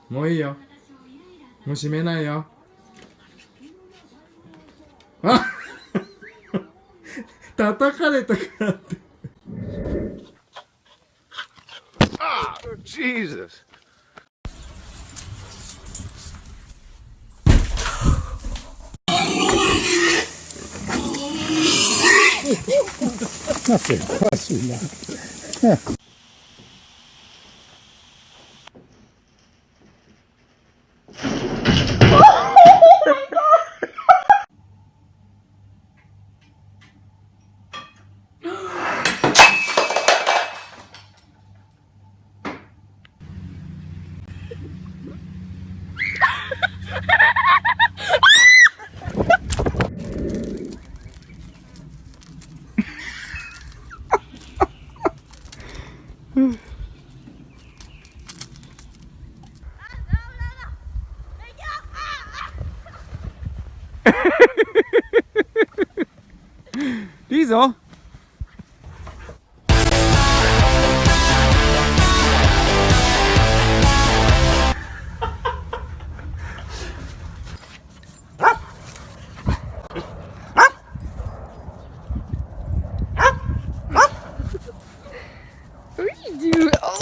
もういいよ。もう閉めないよ。あ叩かれたからって。Oh, Jesus. Nothing, of course we not. Diesel? What are you doing? Oh.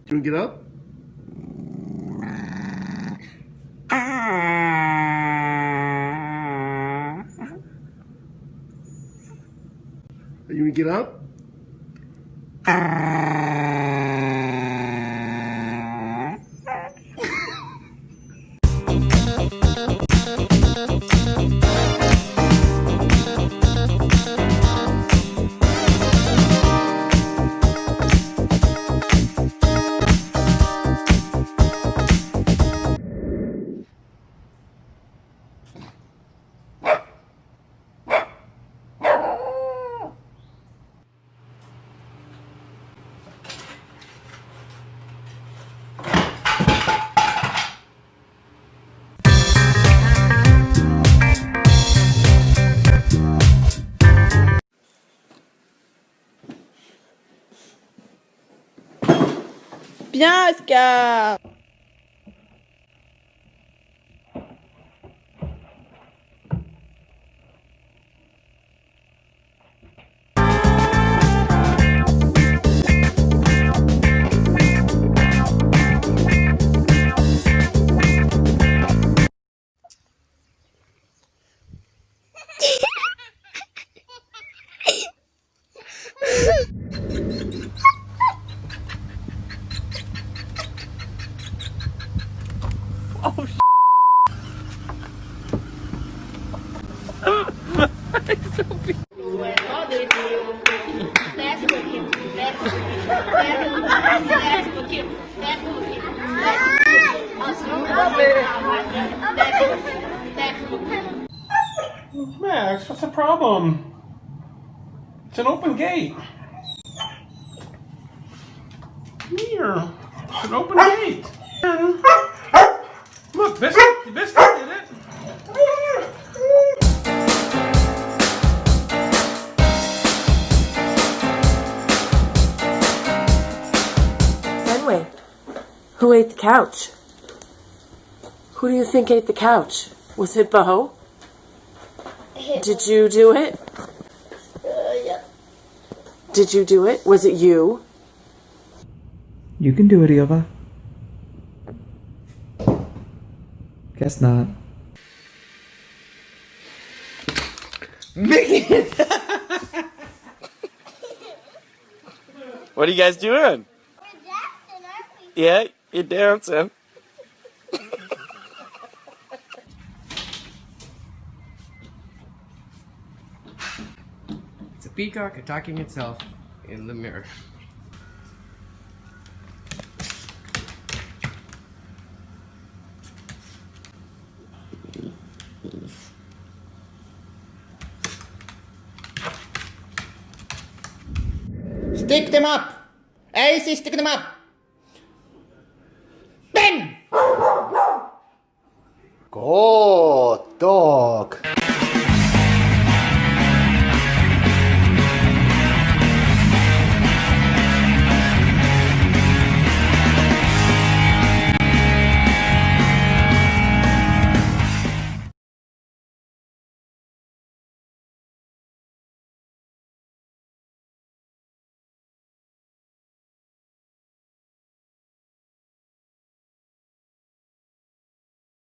Can we get up? Are you gonna get up? Bien, Oscar. Max, what's the problem? It's an open gate. Come here. It's an open gate. Look, Biscuit did it. Fenway, who ate the couch? Who do you think ate the couch? Was it Bo? Did you do it? Yeah. Did you do it? Was it you? You can do it, Eva. Guess not. What are you guys doing? We're dancing, aren't we? Yeah, you're dancing. It's a peacock attacking itself. in the mirror. Stick them up! Ace, stick them up! Ben! Good dog.